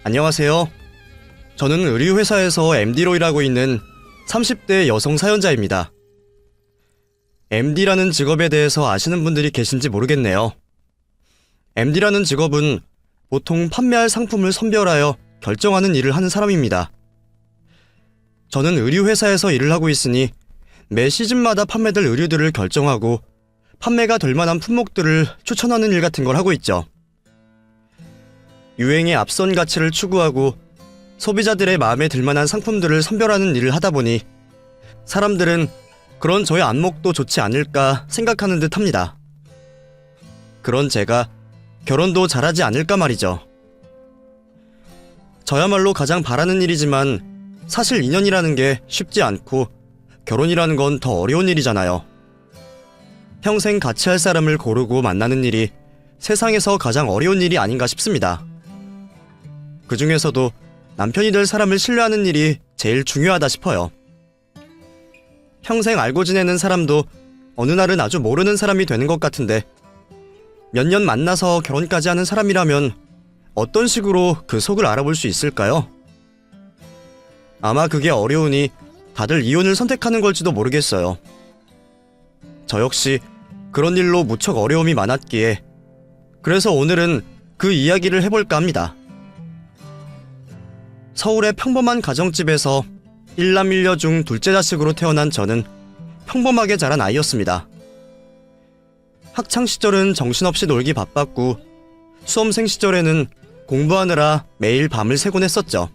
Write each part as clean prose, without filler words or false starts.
안녕하세요. 저는 의류회사에서 MD로 일하고 있는 30대 여성 사연자입니다. MD라는 직업에 대해서 아시는 분들이 계신지 모르겠네요. MD라는 직업은 보통 판매할 상품을 선별하여 결정하는 일을 하는 사람입니다. 저는 의류회사에서 일을 하고 있으니 매 시즌마다 판매될 의류들을 결정하고 판매가 될 만한 품목들을 추천하는 일 같은 걸 하고 있죠. 유행의 앞선 가치를 추구하고 소비자들의 마음에 들 만한 상품들을 선별하는 일을 하다 보니 사람들은 그런 저의 안목도 좋지 않을까 생각하는 듯 합니다. 그런 제가 결혼도 잘하지 않을까 말이죠. 저야말로 가장 바라는 일이지만 사실 인연이라는 게 쉽지 않고 결혼이라는 건 더 어려운 일이잖아요. 평생 같이 할 사람을 고르고 만나는 일이 세상에서 가장 어려운 일이 아닌가 싶습니다. 그 중에서도 남편이 될 사람을 신뢰하는 일이 제일 중요하다 싶어요. 평생 알고 지내는 사람도 어느 날은 아주 모르는 사람이 되는 것 같은데 몇 년 만나서 결혼까지 하는 사람이라면 어떤 식으로 그 속을 알아볼 수 있을까요? 아마 그게 어려우니 다들 이혼을 선택하는 걸지도 모르겠어요. 저 역시 그런 일로 무척 어려움이 많았기에 그래서 오늘은 그 이야기를 해볼까 합니다. 서울의 평범한 가정집에서 일남 일녀 중 둘째 자식으로 태어난 저는 평범하게 자란 아이였습니다. 학창시절은 정신없이 놀기 바빴고 수험생 시절에는 공부하느라 매일 밤을 새곤 했었죠.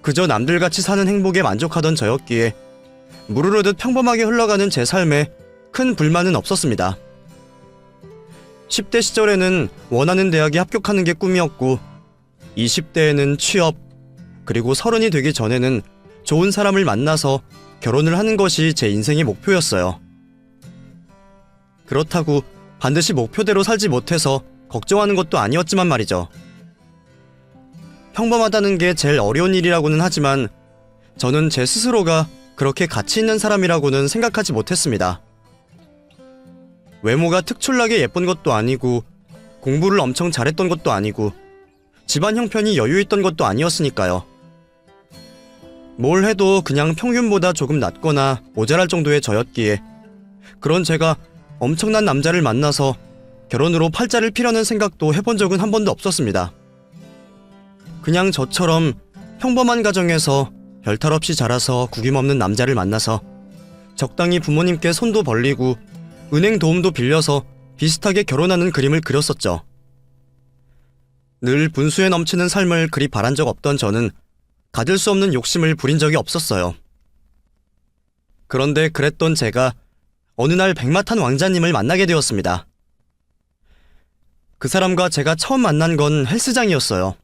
그저 남들같이 사는 행복에 만족하던 저였기에 무르르듯 평범하게 흘러가는 제 삶에 큰 불만은 없었습니다. 10대 시절에는 원하는 대학에 합격하는 게 꿈이었고 20대에는 취업, 그리고 30이 되기 전에는 좋은 사람을 만나서 결혼을 하는 것이 제 인생의 목표였어요. 그렇다고 반드시 목표대로 살지 못해서 걱정하는 것도 아니었지만 말이죠. 평범하다는 게 제일 어려운 일이라고는 하지만 저는 제 스스로가 그렇게 가치 있는 사람이라고는 생각하지 못했습니다. 외모가 특출나게 예쁜 것도 아니고 공부를 엄청 잘했던 것도 아니고 집안 형편이 여유있던 것도 아니었으니까요. 뭘 해도 그냥 평균보다 조금 낮거나 모자랄 정도의 저였기에 그런 제가 엄청난 남자를 만나서 결혼으로 팔자를 피려는 생각도 해본 적은 한 번도 없었습니다. 그냥 저처럼 평범한 가정에서 별탈 없이 자라서 구김없는 남자를 만나서 적당히 부모님께 손도 벌리고 은행 도움도 빌려서 비슷하게 결혼하는 그림을 그렸었죠. 늘 분수에 넘치는 삶을 그리 바란 적 없던 저는 가질 수 없는 욕심을 부린 적이 없었어요. 그런데 그랬던 제가 어느 날 백마탄 왕자님을 만나게 되었습니다. 그 사람과 제가 처음 만난 건 헬스장이었어요.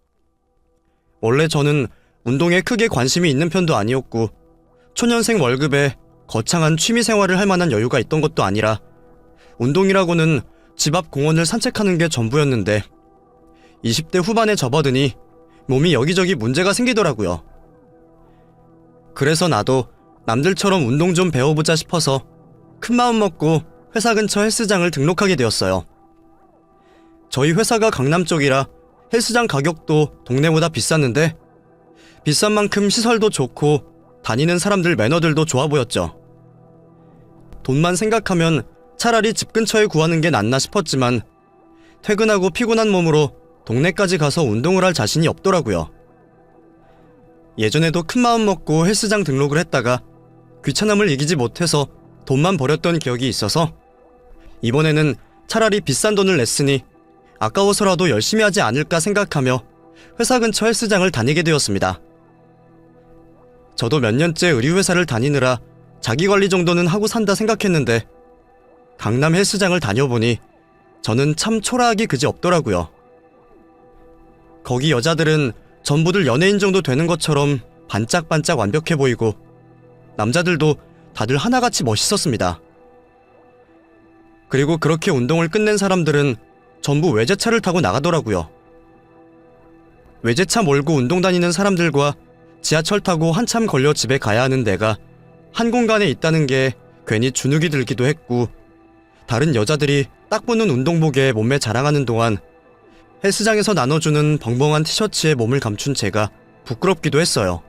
원래 저는 운동에 크게 관심이 있는 편도 아니었고 초년생 월급에 거창한 취미 생활을 할 만한 여유가 있던 것도 아니라 운동이라고는 집 앞 공원을 산책하는 게 전부였는데 20대 후반에 접어드니 몸이 여기저기 문제가 생기더라고요. 그래서 나도 남들처럼 운동 좀 배워보자 싶어서 큰마음 먹고 회사 근처 헬스장을 등록하게 되었어요. 저희 회사가 강남 쪽이라 헬스장 가격도 동네보다 비쌌는데 비싼 만큼 시설도 좋고 다니는 사람들 매너들도 좋아 보였죠. 돈만 생각하면 차라리 집 근처에 구하는 게 낫나 싶었지만 퇴근하고 피곤한 몸으로 동네까지 가서 운동을 할 자신이 없더라고요. 예전에도 큰마음 먹고 헬스장 등록을 했다가 귀찮음을 이기지 못해서 돈만 버렸던 기억이 있어서 이번에는 차라리 비싼 돈을 냈으니 아까워서라도 열심히 하지 않을까 생각하며 회사 근처 헬스장을 다니게 되었습니다. 저도 몇 년째 의류회사를 다니느라 자기관리 정도는 하고 산다 생각했는데 강남 헬스장을 다녀보니 저는 참 초라하기 그지없더라고요. 거기 여자들은 전부들 연예인 정도 되는 것처럼 반짝반짝 완벽해 보이고 남자들도 다들 하나같이 멋있었습니다. 그리고 그렇게 운동을 끝낸 사람들은 전부 외제차를 타고 나가더라고요. 외제차 몰고 운동 다니는 사람들과 지하철 타고 한참 걸려 집에 가야 하는 내가 한 공간에 있다는 게 괜히 주눅이 들기도 했고 다른 여자들이 딱 보는 운동복에 몸매 자랑하는 동안 헬스장에서 나눠주는 벙벙한 티셔츠에 몸을 감춘 제가 부끄럽기도 했어요.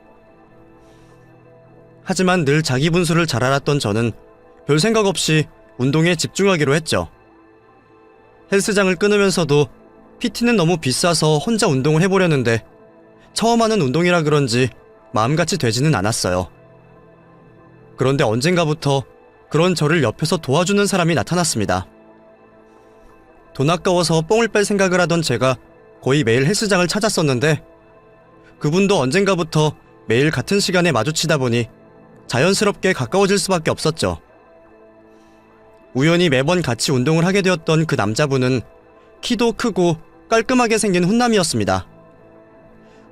하지만 늘 자기 분수를 잘 알았던 저는 별 생각 없이 운동에 집중하기로 했죠. 헬스장을 끊으면서도 PT는 너무 비싸서 혼자 운동을 해보려는데 처음 하는 운동이라 그런지 마음같이 되지는 않았어요. 그런데 언젠가부터 그런 저를 옆에서 도와주는 사람이 나타났습니다. 돈 아까워서 뽕을 뺄 생각을 하던 제가 거의 매일 헬스장을 찾았었는데 그분도 언젠가부터 매일 같은 시간에 마주치다 보니 자연스럽게 가까워질 수밖에 없었죠. 우연히 매번 같이 운동을 하게 되었던 그 남자분은 키도 크고 깔끔하게 생긴 훈남이었습니다.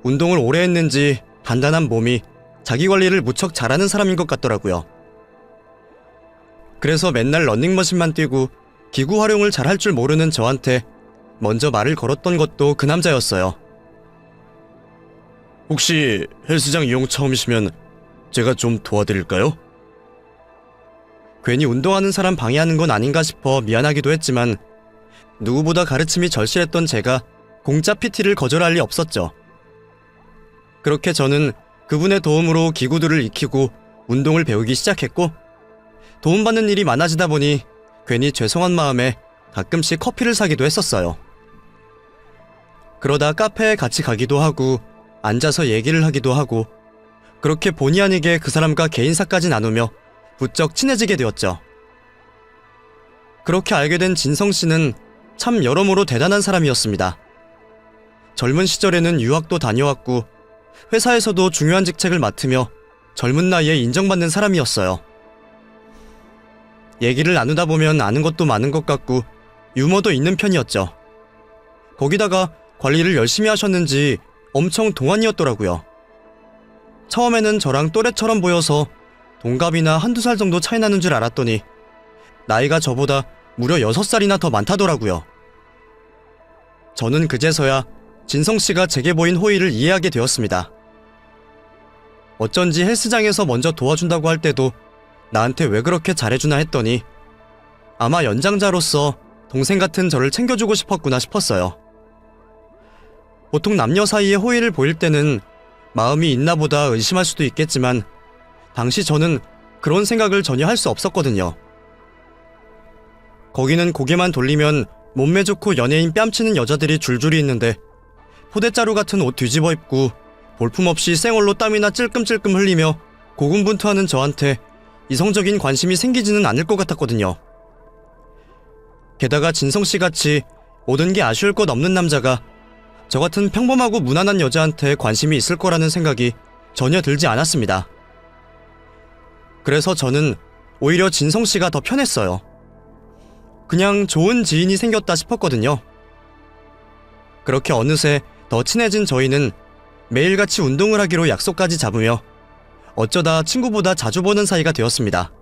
운동을 오래 했는지 단단한 몸이 자기 관리를 무척 잘하는 사람인 것 같더라고요. 그래서 맨날 러닝머신만 뛰고 기구 활용을 잘할 줄 모르는 저한테 먼저 말을 걸었던 것도 그 남자였어요. 혹시 헬스장 이용 처음이시면 제가 좀 도와드릴까요? 괜히 운동하는 사람 방해하는 건 아닌가 싶어 미안하기도 했지만 누구보다 가르침이 절실했던 제가 공짜 PT를 거절할 리 없었죠. 그렇게 저는 그분의 도움으로 기구들을 익히고 운동을 배우기 시작했고 도움받는 일이 많아지다 보니 괜히 죄송한 마음에 가끔씩 커피를 사기도 했었어요. 그러다 카페에 같이 가기도 하고 앉아서 얘기를 하기도 하고 그렇게 본의 아니게 그 사람과 개인사까지 나누며 부쩍 친해지게 되었죠. 그렇게 알게 된 진성씨는 참 여러모로 대단한 사람이었습니다. 젊은 시절에는 유학도 다녀왔고 회사에서도 중요한 직책을 맡으며 젊은 나이에 인정받는 사람이었어요. 얘기를 나누다 보면 아는 것도 많은 것 같고 유머도 있는 편이었죠. 거기다가 관리를 열심히 하셨는지 엄청 동안이었더라고요. 처음에는 저랑 또래처럼 보여서 동갑이나 한두 살 정도 차이 나는 줄 알았더니 나이가 저보다 무려 6살이나 더 많다더라고요. 저는 그제서야 진성씨가 제게 보인 호의를 이해하게 되었습니다. 어쩐지 헬스장에서 먼저 도와준다고 할 때도 나한테 왜 그렇게 잘해주나 했더니 아마 연장자로서 동생 같은 저를 챙겨주고 싶었구나 싶었어요. 보통 남녀 사이에 호의를 보일 때는 마음이 있나 보다 의심할 수도 있겠지만 당시 저는 그런 생각을 전혀 할 수 없었거든요. 거기는 고개만 돌리면 몸매 좋고 연예인 뺨치는 여자들이 줄줄이 있는데 포대자루 같은 옷 뒤집어 입고 볼품없이 쌩얼로 땀이나 찔끔찔끔 흘리며 고군분투하는 저한테 이성적인 관심이 생기지는 않을 것 같았거든요. 게다가 진성씨같이 모든 게 아쉬울 것 없는 남자가 저 같은 평범하고 무난한 여자한테 관심이 있을 거라는 생각이 전혀 들지 않았습니다. 그래서 저는 오히려 진성씨가 더 편했어요. 그냥 좋은 지인이 생겼다 싶었거든요. 그렇게 어느새 더 친해진 저희는 매일같이 운동을 하기로 약속까지 잡으며 어쩌다 친구보다 자주 보는 사이가 되었습니다.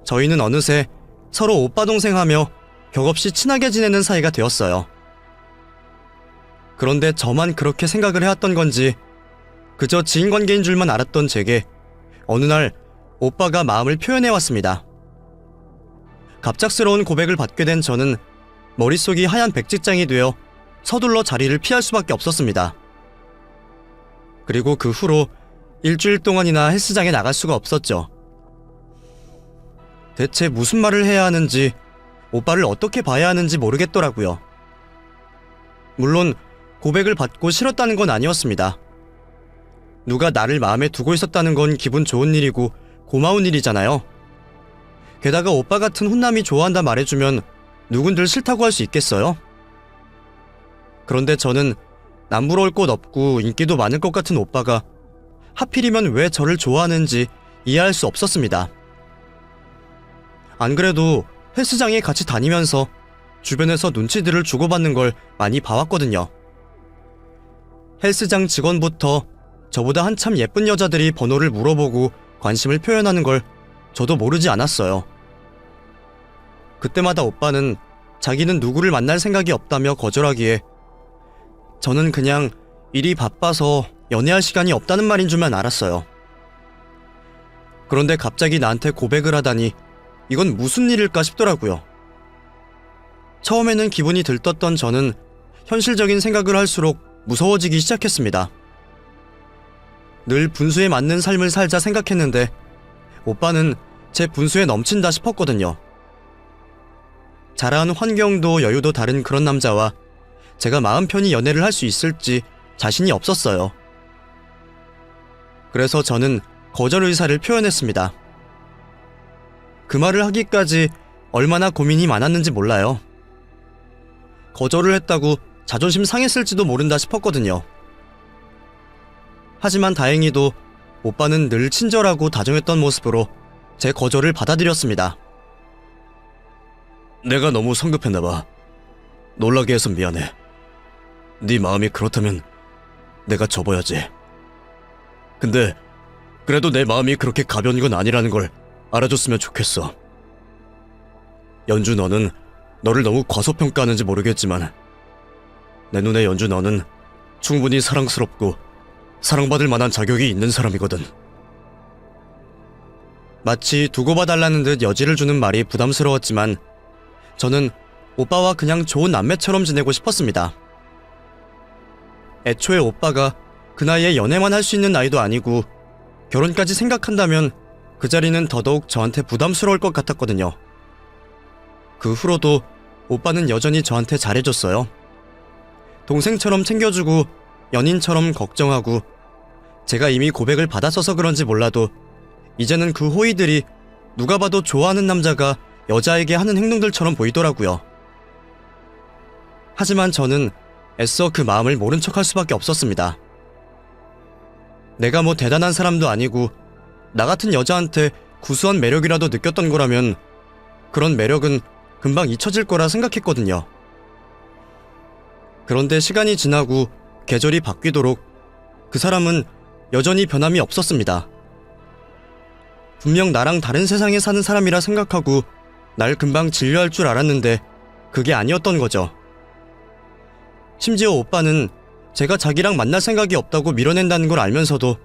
저희는 어느새 서로 오빠 동생 하며 격없이 친하게 지내는 사이가 되었어요. 그런데 저만 그렇게 생각을 해왔던 건지 그저 지인관계인 줄만 알았던 제게 어느 날 오빠가 마음을 표현해왔습니다. 갑작스러운 고백을 받게 된 저는 머릿속이 하얀 백지장이 되어 서둘러 자리를 피할 수밖에 없었습니다. 그리고 그 후로 일주일 동안이나 헬스장에 나갈 수가 없었죠. 대체 무슨 말을 해야 하는지, 오빠를 어떻게 봐야 하는지 모르겠더라고요. 물론 고백을 받고 싫었다는 건 아니었습니다. 누가 나를 마음에 두고 있었다는 건 기분 좋은 일이고 고마운 일이잖아요. 게다가 오빠 같은 훈남이 좋아한다 말해주면 누군들 싫다고 할 수 있겠어요? 그런데 저는 남부러울 곳 없고 인기도 많을 것 같은 오빠가 하필이면 왜 저를 좋아하는지 이해할 수 없었습니다. 안 그래도 헬스장에 같이 다니면서 주변에서 눈치들을 주고받는 걸 많이 봐왔거든요. 헬스장 직원부터 저보다 한참 예쁜 여자들이 번호를 물어보고 관심을 표현하는 걸 저도 모르지 않았어요. 그때마다 오빠는 자기는 누구를 만날 생각이 없다며 거절하기에 저는 그냥 일이 바빠서 연애할 시간이 없다는 말인 줄만 알았어요. 그런데 갑자기 나한테 고백을 하다니 이건 무슨 일일까 싶더라고요. 처음에는 기분이 들떴던 저는 현실적인 생각을 할수록 무서워지기 시작했습니다. 늘 분수에 맞는 삶을 살자 생각했는데 오빠는 제 분수에 넘친다 싶었거든요. 자라온 환경도 여유도 다른 그런 남자와 제가 마음 편히 연애를 할 수 있을지 자신이 없었어요. 그래서 저는 거절 의사를 표현했습니다. 그 말을 하기까지 얼마나 고민이 많았는지 몰라요. 거절을 했다고 자존심 상했을지도 모른다 싶었거든요. 하지만 다행히도 오빠는 늘 친절하고 다정했던 모습으로 제 거절을 받아들였습니다. 내가 너무 성급했나봐. 놀라게 해서 미안해. 네 마음이 그렇다면 내가 접어야지. 근데 그래도 내 마음이 그렇게 가벼운 건 아니라는 걸 알아줬으면 좋겠어. 연주 너는 너를 너무 과소평가하는지 모르겠지만 내 눈에 연주 너는 충분히 사랑스럽고 사랑받을 만한 자격이 있는 사람이거든. 마치 두고 봐달라는 듯 여지를 주는 말이 부담스러웠지만 저는 오빠와 그냥 좋은 남매처럼 지내고 싶었습니다. 애초에 오빠가 그 나이에 연애만 할 수 있는 나이도 아니고 결혼까지 생각한다면 그 자리는 더더욱 저한테 부담스러울 것 같았거든요. 그 후로도 오빠는 여전히 저한테 잘해줬어요. 동생처럼 챙겨주고 연인처럼 걱정하고 제가 이미 고백을 받았어서 그런지 몰라도 이제는 그 호의들이 누가 봐도 좋아하는 남자가 여자에게 하는 행동들처럼 보이더라고요. 하지만 저는 애써 그 마음을 모른 척할 수밖에 없었습니다. 내가 뭐 대단한 사람도 아니고 나 같은 여자한테 구수한 매력이라도 느꼈던 거라면 그런 매력은 금방 잊혀질 거라 생각했거든요. 그런데 시간이 지나고 계절이 바뀌도록 그 사람은 여전히 변함이 없었습니다. 분명 나랑 다른 세상에 사는 사람이라 생각하고 날 금방 진료할 줄 알았는데 그게 아니었던 거죠. 심지어 오빠는 제가 자기랑 만날 생각이 없다고 밀어낸다는 걸 알면서도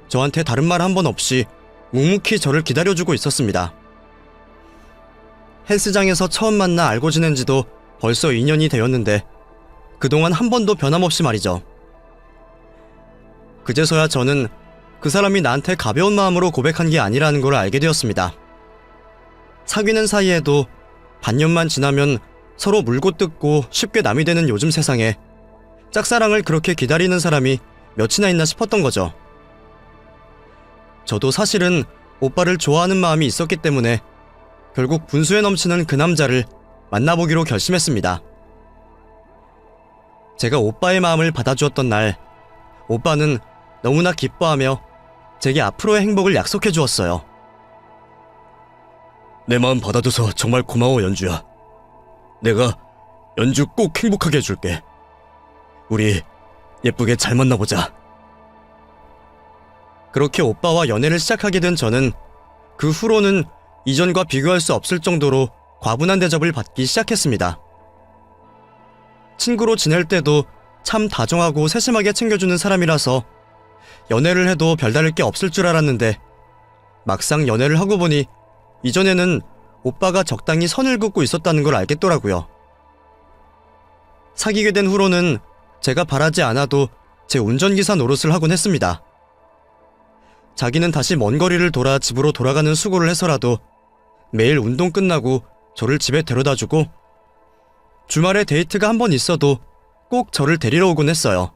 저한테 다른 말 한 번 없이 묵묵히 저를 기다려주고 있었습니다. 헬스장에서 처음 만나 알고 지낸 지도 벌써 2년이 되었는데 그동안 한 번도 변함없이 말이죠. 그제서야 저는 그 사람이 나한테 가벼운 마음으로 고백한 게 아니라는 걸 알게 되었습니다. 사귀는 사이에도 반년만 지나면 서로 물고 뜯고 쉽게 남이 되는 요즘 세상에 짝사랑을 그렇게 기다리는 사람이 몇이나 있나 싶었던 거죠. 저도 사실은 오빠를 좋아하는 마음이 있었기 때문에 결국 분수에 넘치는 그 남자를 만나보기로 결심했습니다. 제가 오빠의 마음을 받아주었던 날, 오빠는 너무나 기뻐하며 제게 앞으로의 행복을 약속해 주었어요. 내 마음 받아줘서 정말 고마워, 연주야. 내가 연주 꼭 행복하게 해줄게. 우리 예쁘게 잘 만나보자. 그렇게 오빠와 연애를 시작하게 된 저는 그 후로는 이전과 비교할 수 없을 정도로 과분한 대접을 받기 시작했습니다. 친구로 지낼 때도 참 다정하고 세심하게 챙겨주는 사람이라서 연애를 해도 별다를 게 없을 줄 알았는데 막상 연애를 하고 보니 이전에는 오빠가 적당히 선을 긋고 있었다는 걸 알겠더라고요. 사귀게 된 후로는 제가 바라지 않아도 제 운전기사 노릇을 하곤 했습니다. 자기는 다시 먼 거리를 돌아 집으로 돌아가는 수고를 해서라도 매일 운동 끝나고 저를 집에 데려다주고 주말에 데이트가 한 번 있어도 꼭 저를 데리러 오곤 했어요.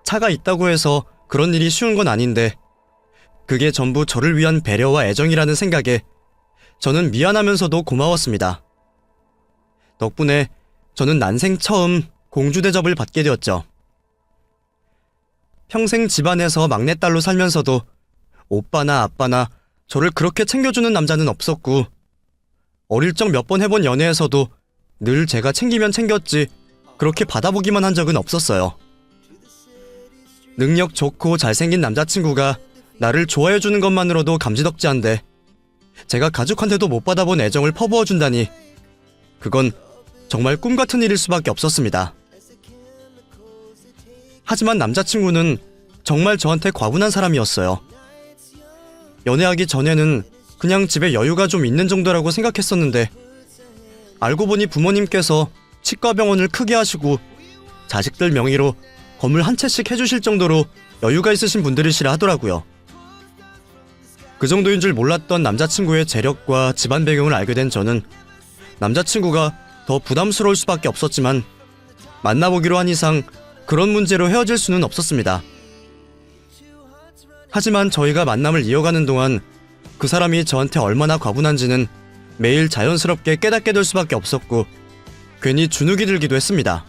차가 있다고 해서 그런 일이 쉬운 건 아닌데 그게 전부 저를 위한 배려와 애정이라는 생각에 저는 미안하면서도 고마웠습니다. 덕분에 저는 난생 처음 공주 대접을 받게 되었죠. 평생 집안에서 막내딸로 살면서도 오빠나 아빠나 저를 그렇게 챙겨주는 남자는 없었고 어릴 적 몇 번 해본 연애에서도 늘 제가 챙기면 챙겼지 그렇게 받아보기만 한 적은 없었어요. 능력 좋고 잘생긴 남자친구가 나를 좋아해주는 것만으로도 감지덕지한데 제가 가족한테도 못 받아본 애정을 퍼부어준다니 그건 정말 꿈같은 일일 수밖에 없었습니다. 하지만 남자친구는 정말 저한테 과분한 사람이었어요. 연애하기 전에는 그냥 집에 여유가 좀 있는 정도라고 생각했었는데 알고 보니 부모님께서 치과병원을 크게 하시고 자식들 명의로 건물 한 채씩 해주실 정도로 여유가 있으신 분들이시라 하더라고요. 그 정도인 줄 몰랐던 남자친구의 재력과 집안 배경을 알게 된 저는 남자친구가 더 부담스러울 수밖에 없었지만 만나보기로 한 이상 그런 문제로 헤어질 수는 없었습니다. 하지만 저희가 만남을 이어가는 동안 그 사람이 저한테 얼마나 과분한지는 매일 자연스럽게 깨닫게 될 수밖에 없었고 괜히 주눅이 들기도 했습니다.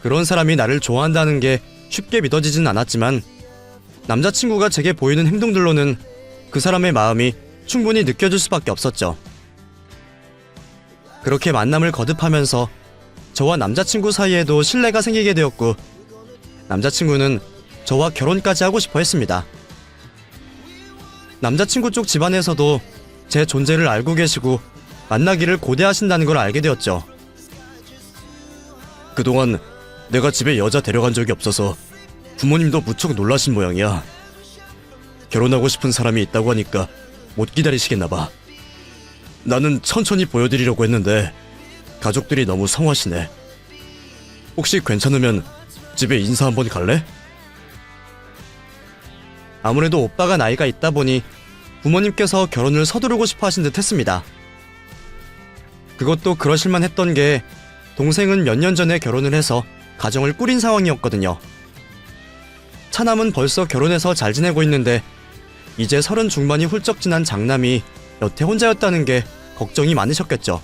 그런 사람이 나를 좋아한다는 게 쉽게 믿어지진 않았지만 남자친구가 제게 보이는 행동들로는 그 사람의 마음이 충분히 느껴질 수밖에 없었죠. 그렇게 만남을 거듭하면서 저와 남자친구 사이에도 신뢰가 생기게 되었고 남자친구는 저와 결혼까지 하고 싶어 했습니다. 남자친구 쪽 집안에서도 제 존재를 알고 계시고 만나기를 고대하신다는 걸 알게 되었죠. 그동안 내가 집에 여자 데려간 적이 없어서 부모님도 무척 놀라신 모양이야. 결혼하고 싶은 사람이 있다고 하니까 못 기다리시겠나 봐. 나는 천천히 보여드리려고 했는데 가족들이 너무 성화시네. 혹시 괜찮으면 집에 인사 한번 갈래? 아무래도 오빠가 나이가 있다 보니 부모님께서 결혼을 서두르고 싶어 하신 듯 했습니다. 그것도 그러실만 했던 게 동생은 몇 년 전에 결혼을 해서 가정을 꾸린 상황이었거든요. 차남은 벌써 결혼해서 잘 지내고 있는데 이제 30 중반이 훌쩍 지난 장남이 여태 혼자였다는 게 걱정이 많으셨겠죠.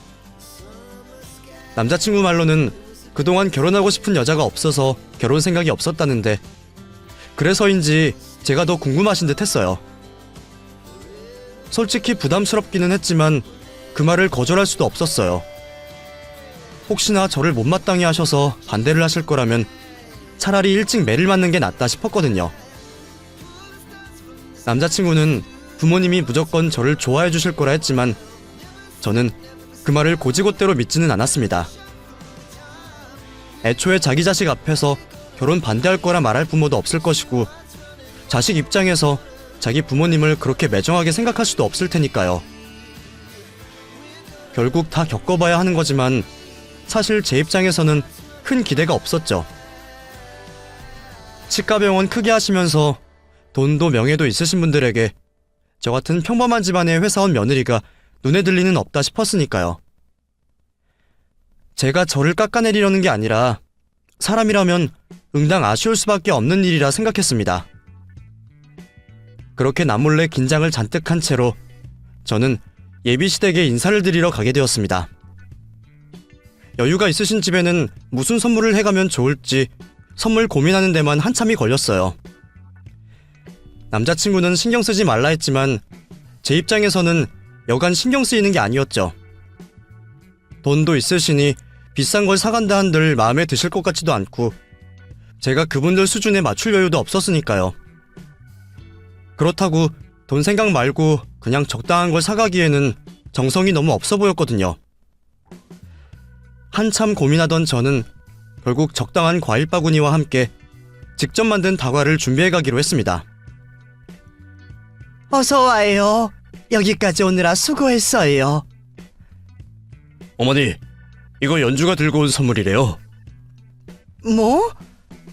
남자친구 말로는 그동안 결혼하고 싶은 여자가 없어서 결혼 생각이 없었다는데 그래서인지 제가 더 궁금하신 듯 했어요. 솔직히 부담스럽기는 했지만 그 말을 거절할 수도 없었어요. 혹시나 저를 못마땅해 하셔서 반대를 하실 거라면 차라리 일찍 매를 맞는 게 낫다 싶었거든요. 남자친구는 부모님이 무조건 저를 좋아해 주실 거라 했지만 저는 그 말을 고지곳대로 믿지는 않았습니다. 애초에 자기 자식 앞에서 결혼 반대할 거라 말할 부모도 없을 것이고 자식 입장에서 자기 부모님을 그렇게 매정하게 생각할 수도 없을 테니까요. 결국 다 겪어봐야 하는 거지만 사실 제 입장에서는 큰 기대가 없었죠. 치과병원 크게 하시면서 돈도 명예도 있으신 분들에게 저 같은 평범한 집안의 회사원 며느리가 눈에 들 리는 없다 싶었으니까요. 제가 저를 깎아내리려는 게 아니라 사람이라면 응당 아쉬울 수밖에 없는 일이라 생각했습니다. 그렇게 남몰래 긴장을 잔뜩 한 채로 저는 예비시댁에 인사를 드리러 가게 되었습니다. 여유가 있으신 집에는 무슨 선물을 해가면 좋을지 선물 고민하는 데만 한참이 걸렸어요. 남자친구는 신경 쓰지 말라 했지만 제 입장에서는 여간 신경 쓰이는 게 아니었죠. 돈도 있으시니 비싼 걸 사간다 한들 마음에 드실 것 같지도 않고 제가 그분들 수준에 맞출 여유도 없었으니까요. 그렇다고 돈 생각 말고 그냥 적당한 걸 사가기에는 정성이 너무 없어 보였거든요. 한참 고민하던 저는 결국 적당한 과일 바구니와 함께 직접 만든 다과를 준비해 가기로 했습니다. 어서 와요. 여기까지 오느라 수고했어요. 어머니, 이거 연주가 들고 온 선물이래요. 뭐?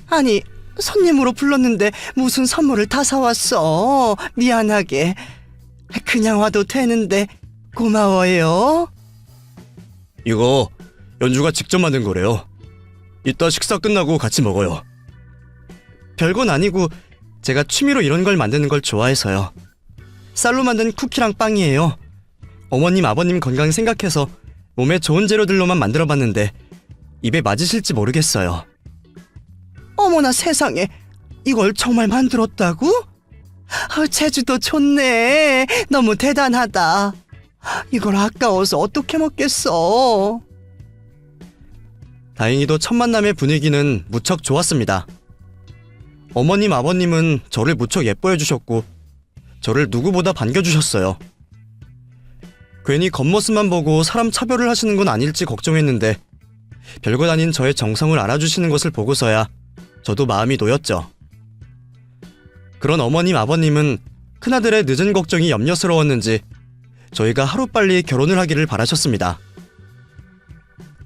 아니, 손님으로 불렀는데 무슨 선물을 다 사왔어. 미안하게. 그냥 와도 되는데 고마워요. 이거 연주가 직접 만든 거래요. 이따 식사 끝나고 같이 먹어요. 별건 아니고 제가 취미로 이런 걸 만드는 걸 좋아해서요. 쌀로 만든 쿠키랑 빵이에요. 어머님, 아버님 건강 생각해서 몸에 좋은 재료들로만 만들어봤는데 입에 맞으실지 모르겠어요. 어머나 세상에, 이걸 정말 만들었다고? 제주도 좋네. 너무 대단하다. 이걸 아까워서 어떻게 먹겠어. 다행히도 첫 만남의 분위기는 무척 좋았습니다. 어머님, 아버님은 저를 무척 예뻐해 주셨고 저를 누구보다 반겨주셨어요. 괜히 겉모습만 보고 사람 차별을 하시는 건 아닐지 걱정했는데 별것 아닌 저의 정성을 알아주시는 것을 보고서야 저도 마음이 놓였죠. 그런 어머님, 아버님은 큰아들의 늦은 걱정이 염려스러웠는지 저희가 하루빨리 결혼을 하기를 바라셨습니다.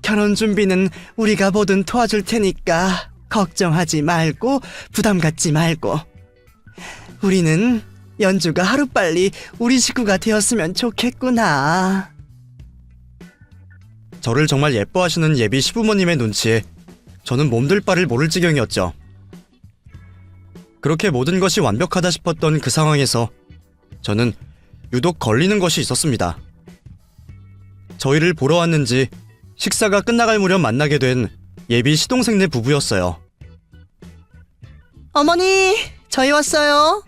결혼 준비는 우리가 뭐든 도와줄 테니까 걱정하지 말고 부담 갖지 말고. 우리는 연주가 하루빨리 우리 식구가 되었으면 좋겠구나. 저를 정말 예뻐하시는 예비 시부모님의 눈치에 저는 몸둘 바를 모를 지경이었죠. 그렇게 모든 것이 완벽하다 싶었던 그 상황에서 저는 유독 걸리는 것이 있었습니다. 저희를 보러 왔는지 식사가 끝나갈 무렵 만나게 된 예비 시동생네 부부였어요. 어머니, 저희 왔어요.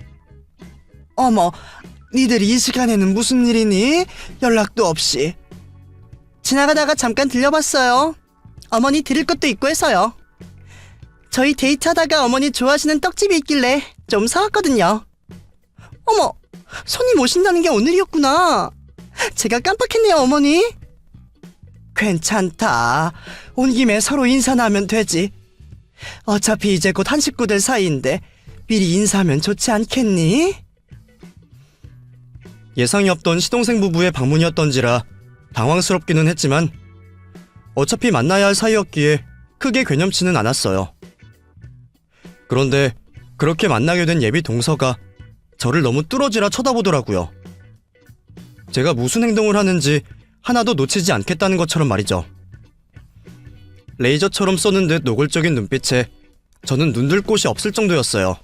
어머, 니들 이 시간에는 무슨 일이니? 연락도 없이. 지나가다가 잠깐 들려봤어요. 어머니 드릴 것도 있고 해서요. 저희 데이트하다가 어머니 좋아하시는 떡집이 있길래 좀 사왔거든요. 어머, 손님 오신다는 게 오늘이었구나. 제가 깜빡했네요, 어머니. 괜찮다. 온 김에 서로 인사나 하면 되지. 어차피 이제 곧 한 식구들 사이인데 미리 인사하면 좋지 않겠니? 예상이 없던 시동생 부부의 방문이었던지라 당황스럽기는 했지만 어차피 만나야 할 사이였기에 크게 괴념치는 않았어요. 그런데 그렇게 만나게 된 예비 동서가 저를 너무 뚫어지라 쳐다보더라고요. 제가 무슨 행동을 하는지 하나도 놓치지 않겠다는 것처럼 말이죠. 레이저처럼 쏘는 듯 노골적인 눈빛에 저는 눈들 곳이 없을 정도였어요.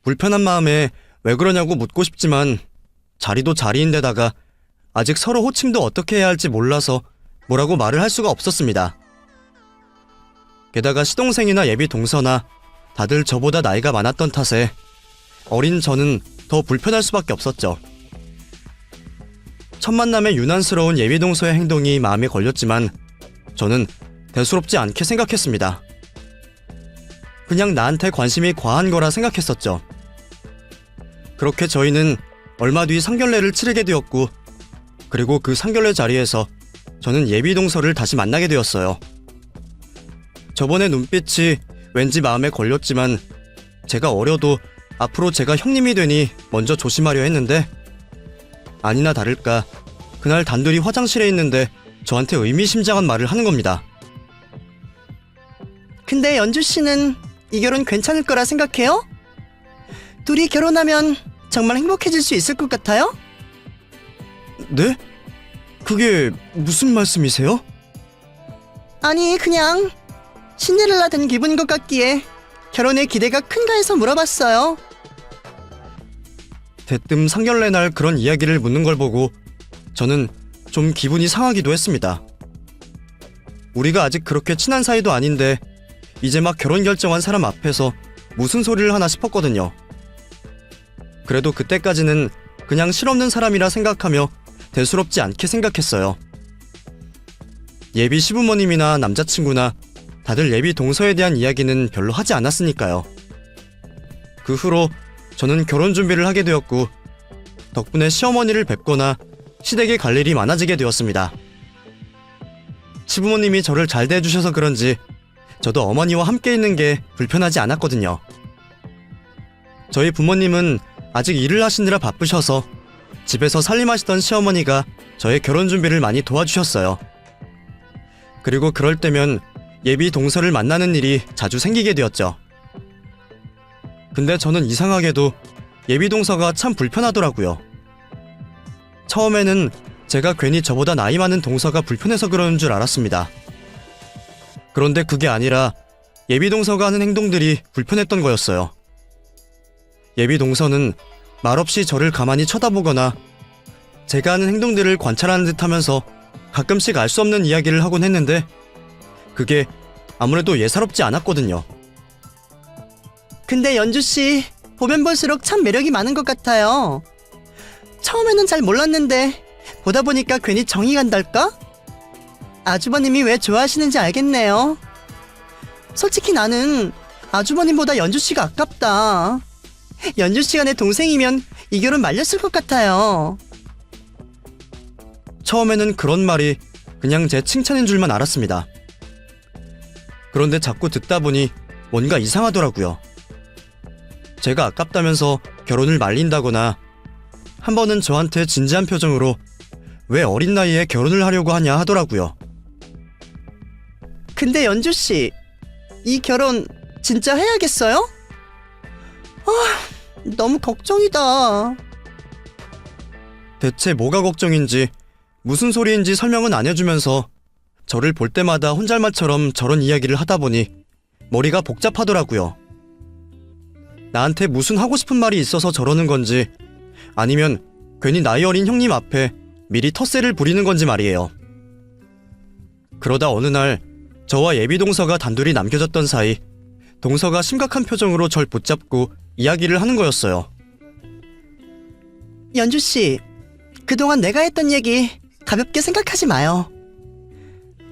불편한 마음에 왜 그러냐고 묻고 싶지만 자리도 자리인데다가 아직 서로 호칭도 어떻게 해야 할지 몰라서 뭐라고 말을 할 수가 없었습니다. 게다가 시동생이나 예비 동서나 다들 저보다 나이가 많았던 탓에 어린 저는 더 불편할 수밖에 없었죠. 첫 만남에 유난스러운 예비 동서의 행동이 마음에 걸렸지만 저는 대수롭지 않게 생각했습니다. 그냥 나한테 관심이 과한 거라 생각했었죠. 그렇게 저희는 얼마 뒤 상견례를 치르게 되었고, 그리고 그 상견례 자리에서 저는 예비 동서를 다시 만나게 되었어요. 저번에 눈빛이 왠지 마음에 걸렸지만 제가 어려도 앞으로 제가 형님이 되니 먼저 조심하려 했는데 아니나 다를까 그날 단둘이 화장실에 있는데 저한테 의미심장한 말을 하는 겁니다. 근데 연주 씨는 이 결혼 괜찮을 거라 생각해요? 둘이 결혼하면 정말 행복해질 수 있을 것 같아요? 네? 그게 무슨 말씀이세요? 아니, 그냥 신데렐라 된 기분인 것 같기에 결혼에 기대가 큰가 해서 물어봤어요. 대뜸 상견례 날 그런 이야기를 묻는 걸 보고 저는 좀 기분이 상하기도 했습니다. 우리가 아직 그렇게 친한 사이도 아닌데 이제 막 결혼 결정한 사람 앞에서 무슨 소리를 하나 싶었거든요. 그래도 그때까지는 그냥 실없는 사람이라 생각하며 대수롭지 않게 생각했어요. 예비 시부모님이나 남자친구나 다들 예비 동서에 대한 이야기는 별로 하지 않았으니까요. 그 후로 저는 결혼 준비를 하게 되었고 덕분에 시어머니를 뵙거나 시댁에 갈 일이 많아지게 되었습니다. 시부모님이 저를 잘 대해주셔서 그런지 저도 어머니와 함께 있는 게 불편하지 않았거든요. 저희 부모님은 아직 일을 하시느라 바쁘셔서 집에서 살림하시던 시어머니가 저의 결혼 준비를 많이 도와주셨어요. 그리고 그럴 때면 예비 동서를 만나는 일이 자주 생기게 되었죠. 근데 저는 이상하게도 예비 동서가 참 불편하더라고요. 처음에는 제가 괜히 저보다 나이 많은 동서가 불편해서 그러는 줄 알았습니다. 그런데 그게 아니라 예비 동서가 하는 행동들이 불편했던 거였어요. 예비 동서는 말없이 저를 가만히 쳐다보거나 제가 하는 행동들을 관찰하는 듯 하면서 가끔씩 알 수 없는 이야기를 하곤 했는데 그게 아무래도 예사롭지 않았거든요. 근데 연주 씨, 보면 볼수록 참 매력이 많은 것 같아요. 처음에는 잘 몰랐는데 보다 보니까 괜히 정이 간달까? 아주버님이 왜 좋아하시는지 알겠네요. 솔직히 나는 아주버님보다 연주 씨가 아깝다. 연주 씨가 내 동생이면 이 결혼 말렸을 것 같아요. 처음에는 그런 말이 그냥 제 칭찬인 줄만 알았습니다. 그런데 자꾸 듣다 보니 뭔가 이상하더라고요. 제가 아깝다면서 결혼을 말린다거나 한 번은 저한테 진지한 표정으로 왜 어린 나이에 결혼을 하려고 하냐 하더라고요. 근데 연주 씨, 이 결혼 진짜 해야겠어요? 너무 걱정이다. 대체 뭐가 걱정인지 무슨 소리인지 설명은 안 해주면서 저를 볼 때마다 혼잣말처럼 저런 이야기를 하다 보니 머리가 복잡하더라고요. 나한테 무슨 하고 싶은 말이 있어서 저러는 건지 아니면 괜히 나이 어린 형님 앞에 미리 텃세를 부리는 건지 말이에요. 그러다 어느 날 저와 예비 동서가 단둘이 남겨졌던 사이 동서가 심각한 표정으로 절 붙잡고 이야기를 하는 거였어요. 연주 씨, 그동안 내가 했던 얘기 가볍게 생각하지 마요.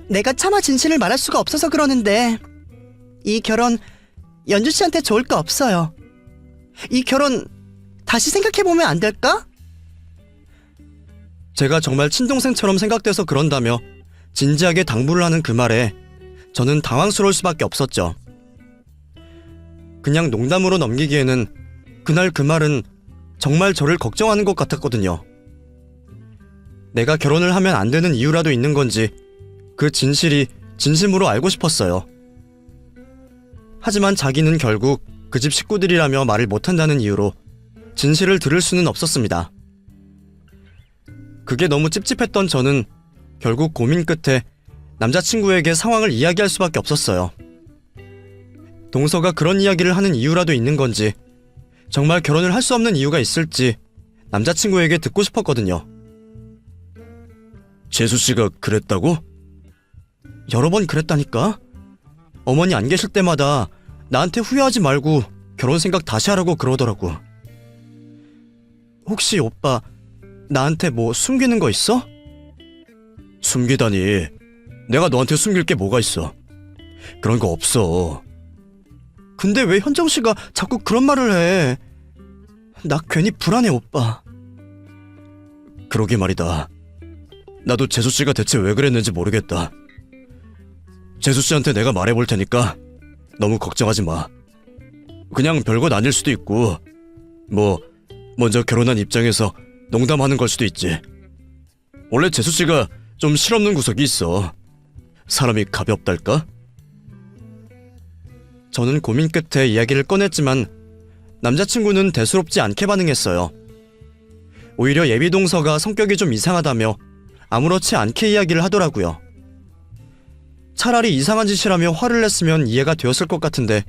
내가 차마 진실을 말할 수가 없어서 그러는데 이 결혼 연주 씨한테 좋을 거 없어요. 이 결혼 다시 생각해보면 안 될까? 제가 정말 친동생처럼 생각돼서 그런다며 진지하게 당부를 하는 그 말에 저는 당황스러울 수밖에 없었죠. 그냥 농담으로 넘기기에는 그날 그 말은 정말 저를 걱정하는 것 같았거든요. 내가 결혼을 하면 안 되는 이유라도 있는 건지 그 진실이 진심으로 알고 싶었어요. 하지만 자기는 결국 그 집 식구들이라며 말을 못한다는 이유로 진실을 들을 수는 없었습니다. 그게 너무 찝찝했던 저는 결국 고민 끝에 남자친구에게 상황을 이야기할 수밖에 없었어요. 동서가 그런 이야기를 하는 이유라도 있는 건지 정말 결혼을 할 수 없는 이유가 있을지 남자친구에게 듣고 싶었거든요. 재수씨가 그랬다고? 여러 번 그랬다니까? 어머니 안 계실 때마다 나한테 후회하지 말고 결혼 생각 다시 하라고 그러더라고. 혹시 오빠 나한테 뭐 숨기는 거 있어? 숨기다니. 내가 너한테 숨길 게 뭐가 있어. 그런 거 없어. 근데 왜 현정씨가 자꾸 그런 말을 해? 나 괜히 불안해 오빠. 그러게 말이다. 나도 재수씨가 대체 왜 그랬는지 모르겠다. 재수씨한테 내가 말해볼 테니까 너무 걱정하지 마. 그냥 별것 아닐 수도 있고 뭐 먼저 결혼한 입장에서 농담하는 걸 수도 있지. 원래 재수씨가 좀 실없는 구석이 있어. 사람이 가볍달까? 저는 고민 끝에 이야기를 꺼냈지만 남자친구는 대수롭지 않게 반응했어요. 오히려 예비 동서가 성격이 좀 이상하다며 아무렇지 않게 이야기를 하더라고요. 차라리 이상한 짓이라며 화를 냈으면 이해가 되었을 것 같은데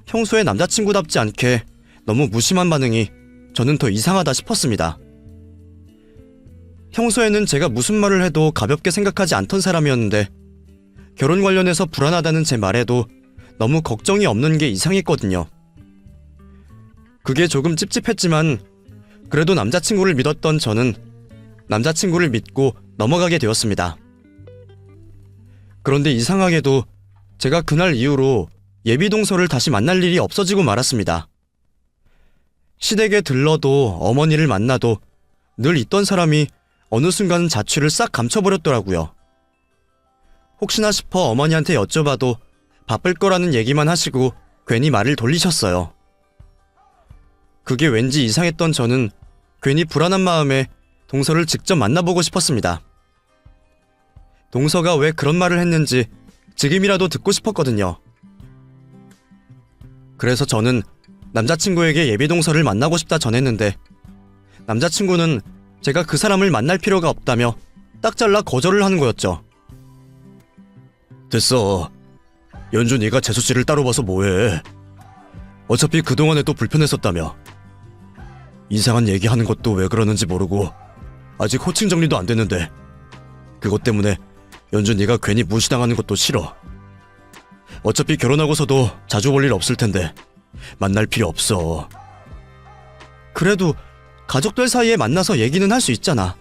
평소에 남자친구답지 않게 너무 무심한 반응이 저는 더 이상하다 싶었습니다. 평소에는 제가 무슨 말을 해도 가볍게 생각하지 않던 사람이었는데 결혼 관련해서 불안하다는 제 말에도 너무 걱정이 없는 게 이상했거든요. 그게 조금 찝찝했지만 그래도 남자친구를 믿었던 저는 남자친구를 믿고 넘어가게 되었습니다. 그런데 이상하게도 제가 그날 이후로 예비 동서를 다시 만날 일이 없어지고 말았습니다. 시댁에 들러도 어머니를 만나도 늘 있던 사람이 어느 순간 자취를 싹 감춰버렸더라고요. 혹시나 싶어 어머니한테 여쭤봐도 바쁠 거라는 얘기만 하시고 괜히 말을 돌리셨어요. 그게 왠지 이상했던 저는 괜히 불안한 마음에 동서를 직접 만나보고 싶었습니다. 동서가 왜 그런 말을 했는지 지금이라도 듣고 싶었거든요. 그래서 저는 남자친구에게 예비 동서를 만나고 싶다 전했는데 남자친구는 제가 그 사람을 만날 필요가 없다며 딱 잘라 거절을 하는 거였죠. 됐어. 연주 네가 재수씨를 따로 봐서 뭐해. 어차피 그동안에 또 불편했었다며. 이상한 얘기하는 것도 왜 그러는지 모르고 아직 호칭 정리도 안 됐는데 그것 때문에 연주 네가 괜히 무시당하는 것도 싫어. 어차피 결혼하고서도 자주 볼 일 없을 텐데 만날 필요 없어. 그래도 가족들 사이에 만나서 얘기는 할 수 있잖아.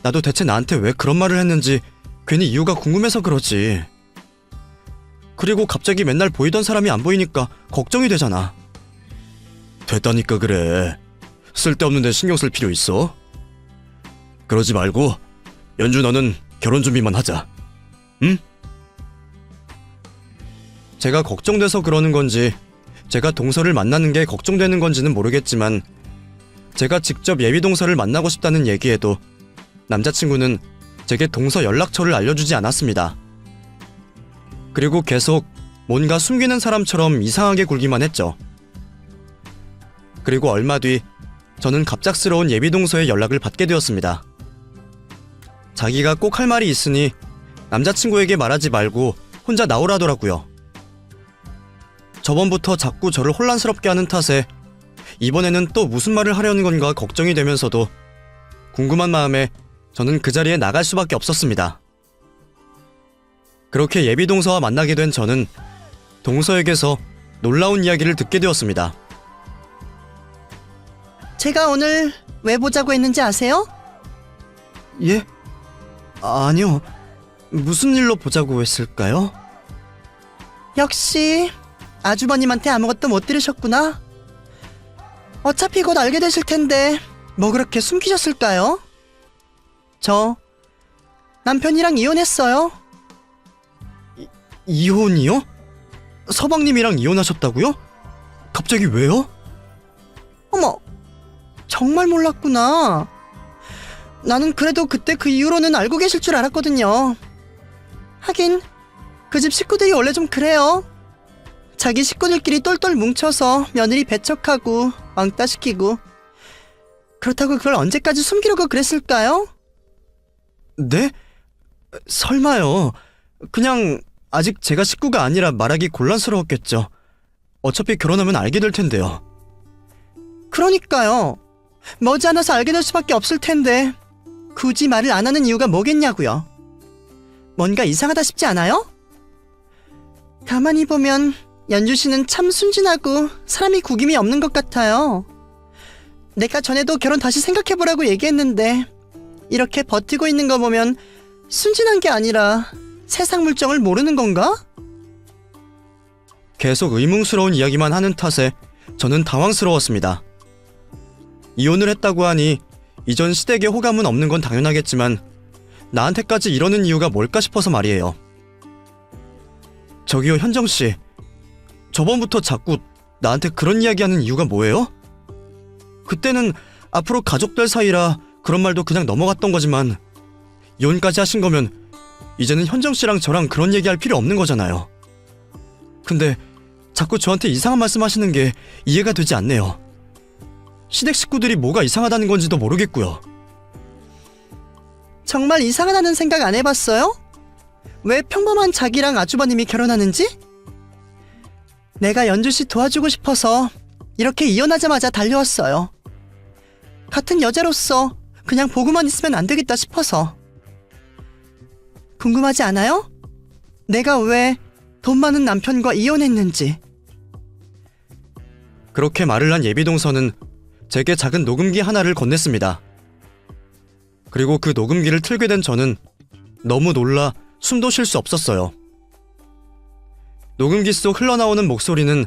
나도 대체 나한테 왜 그런 말을 했는지 괜히 이유가 궁금해서 그러지. 그리고 갑자기 맨날 보이던 사람이 안 보이니까 걱정이 되잖아. 됐다니까 그래. 쓸데없는 데 신경 쓸 필요 있어? 그러지 말고 연주 너는 결혼 준비만 하자. 응? 제가 걱정돼서 그러는 건지 제가 동서를 만나는 게 걱정되는 건지는 모르겠지만 제가 직접 예비 동서를 만나고 싶다는 얘기에도 남자친구는 제게 동서 연락처를 알려주지 않았습니다. 그리고 계속 뭔가 숨기는 사람처럼 이상하게 굴기만 했죠. 그리고 얼마 뒤 저는 갑작스러운 예비동서의 연락을 받게 되었습니다. 자기가 꼭 할 말이 있으니 남자친구에게 말하지 말고 혼자 나오라더라고요. 저번부터 자꾸 저를 혼란스럽게 하는 탓에 이번에는 또 무슨 말을 하려는 건가 걱정이 되면서도 궁금한 마음에 저는 그 자리에 나갈 수밖에 없었습니다. 그렇게 예비동서와 만나게 된 저는 동서에게서 놀라운 이야기를 듣게 되었습니다. 제가 오늘 왜 보자고 했는지 아세요? 예? 아니요. 무슨 일로 보자고 했을까요? 역시 아주버님한테 아무것도 못 들으셨구나. 어차피 곧 알게 되실 텐데 뭐 그렇게 숨기셨을까요? 저 남편이랑 이혼했어요. 이혼이요? 서방님이랑 이혼하셨다고요? 갑자기 왜요? 어머, 정말 몰랐구나. 나는 그래도 그때 그 이후로는 알고 계실 줄 알았거든요. 하긴 그 집 식구들이 원래 좀 그래요. 자기 식구들끼리 똘똘 뭉쳐서 며느리 배척하고 왕따시키고. 그렇다고 그걸 언제까지 숨기려고 그랬을까요? 네? 설마요. 그냥 아직 제가 식구가 아니라 말하기 곤란스러웠겠죠. 어차피 결혼하면 알게 될 텐데요. 그러니까요. 머지않아서 알게 될 수밖에 없을 텐데 굳이 말을 안 하는 이유가 뭐겠냐고요. 뭔가 이상하다 싶지 않아요? 가만히 보면 연주 씨는 참 순진하고 사람이 구김이 없는 것 같아요. 내가 전에도 결혼 다시 생각해보라고 얘기했는데 이렇게 버티고 있는 거 보면 순진한 게 아니라 세상 물정을 모르는 건가? 계속 의문스러운 이야기만 하는 탓에 저는 당황스러웠습니다. 이혼을 했다고 하니 이전 시댁에 호감은 없는 건 당연하겠지만 나한테까지 이러는 이유가 뭘까 싶어서 말이에요. 저기요, 현정씨. 저번부터 자꾸 나한테 그런 이야기하는 이유가 뭐예요? 그때는 앞으로 가족될 사이라 그런 말도 그냥 넘어갔던 거지만 이혼까지 하신 거면 이제는 현정씨랑 저랑 그런 얘기할 필요 없는 거잖아요. 근데 자꾸 저한테 이상한 말씀 하시는 게 이해가 되지 않네요. 시댁 식구들이 뭐가 이상하다는 건지도 모르겠고요. 정말 이상하다는 생각 안 해봤어요? 왜 평범한 자기랑 아주버님이 결혼하는지? 내가 연주씨 도와주고 싶어서 이렇게 이혼하자마자 달려왔어요. 같은 여자로서 그냥 보고만 있으면 안 되겠다 싶어서. 궁금하지 않아요? 내가 왜 돈 많은 남편과 이혼했는지. 그렇게 말을 한 예비동서는 제게 작은 녹음기 하나를 건넸습니다. 그리고 그 녹음기를 틀게 된 저는 너무 놀라 숨도 쉴 수 없었어요. 녹음기 속 흘러나오는 목소리는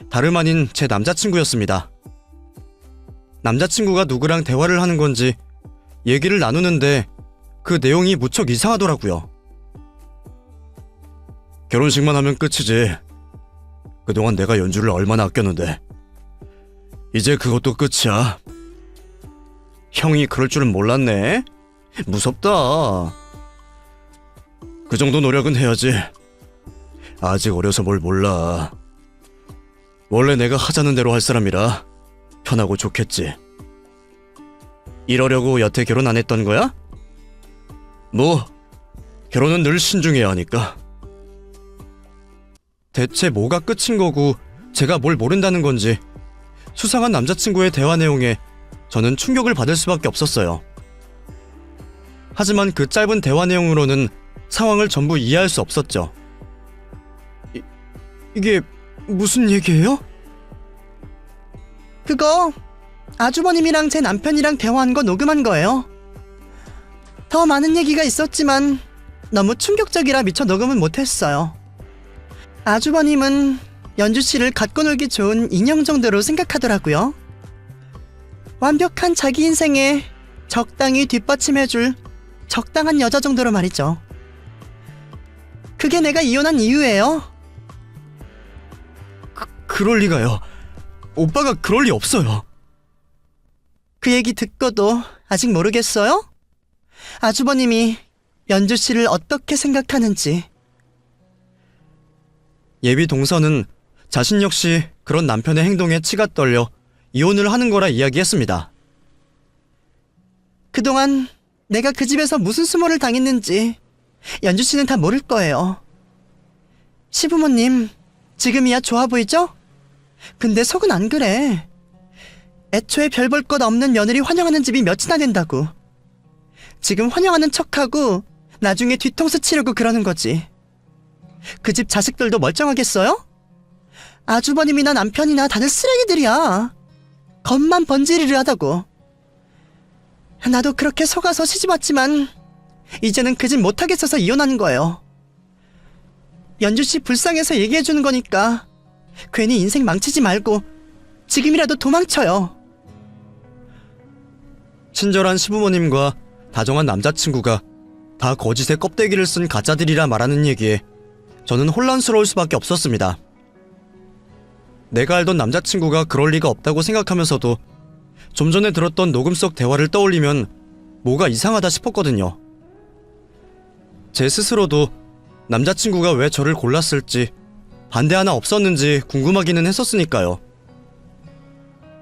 다름 아닌 제 남자친구였습니다. 남자친구가 누구랑 대화를 하는 건지 얘기를 나누는데 그 내용이 무척 이상하더라고요. 결혼식만 하면 끝이지. 그동안 내가 연주를 얼마나 아꼈는데 이제 그것도 끝이야. 형이 그럴 줄은 몰랐네. 무섭다. 그 정도 노력은 해야지. 아직 어려서 뭘 몰라. 원래 내가 하자는 대로 할 사람이라 편하고 좋겠지. 이러려고 여태 결혼 안 했던 거야? 뭐 결혼은 늘 신중해야 하니까. 대체 뭐가 끝인 거고 제가 뭘 모른다는 건지 수상한 남자친구의 대화 내용에 저는 충격을 받을 수밖에 없었어요. 하지만 그 짧은 대화 내용으로는 상황을 전부 이해할 수 없었죠. 이게 무슨 얘기예요? 그거 아주버님이랑 제 남편이랑 대화한 거 녹음한 거예요. 더 많은 얘기가 있었지만 너무 충격적이라 미처 녹음은 못했어요. 아주버님은 연주씨를 갖고 놀기 좋은 인형 정도로 생각하더라고요. 완벽한 자기 인생에 적당히 뒷받침해줄 적당한 여자 정도로 말이죠. 그게 내가 이혼한 이유예요. 그럴 리가요. 오빠가 그럴 리 없어요. 그 얘기 듣고도 아직 모르겠어요? 아주버님이 연주씨를 어떻게 생각하는지. 예비 동서는 자신 역시 그런 남편의 행동에 치가 떨려 이혼을 하는 거라 이야기했습니다. 그동안 내가 그 집에서 무슨 수모를 당했는지 연주 씨는 다 모를 거예요. 시부모님, 지금이야 좋아 보이죠? 근데 속은 안 그래. 애초에 별 볼 것 없는 며느리 환영하는 집이 몇이나 된다고. 지금 환영하는 척하고 나중에 뒤통수 치려고 그러는 거지. 그 집 자식들도 멀쩡하겠어요? 아주버님이나 남편이나 다들 쓰레기들이야. 겉만 번지르르하다고. 나도 그렇게 속아서 시집왔지만 이제는 그 집 못하겠어서 이혼하는 거예요. 연주씨 불쌍해서 얘기해주는 거니까 괜히 인생 망치지 말고 지금이라도 도망쳐요. 친절한 시부모님과 다정한 남자친구가 다 거짓의 껍데기를 쓴 가짜들이라 말하는 얘기에 저는 혼란스러울 수밖에 없었습니다. 내가 알던 남자친구가 그럴 리가 없다고 생각하면서도 좀 전에 들었던 녹음 속 대화를 떠올리면 뭐가 이상하다 싶었거든요. 제 스스로도 남자친구가 왜 저를 골랐을지 반대 하나 없었는지 궁금하기는 했었으니까요.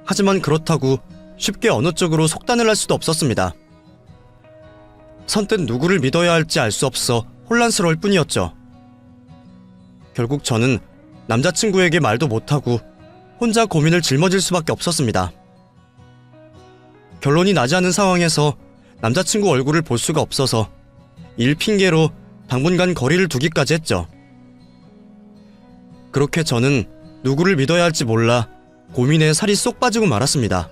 하지만 그렇다고 쉽게 어느 쪽으로 속단을 할 수도 없었습니다. 선뜻 누구를 믿어야 할지 알 수 없어 혼란스러울 뿐이었죠. 결국 저는 남자친구에게 말도 못하고 혼자 고민을 짊어질 수밖에 없었습니다. 결론이 나지 않은 상황에서 남자친구 얼굴을 볼 수가 없어서 일 핑계로 당분간 거리를 두기까지 했죠. 그렇게 저는 누구를 믿어야 할지 몰라 고민에 살이 쏙 빠지고 말았습니다.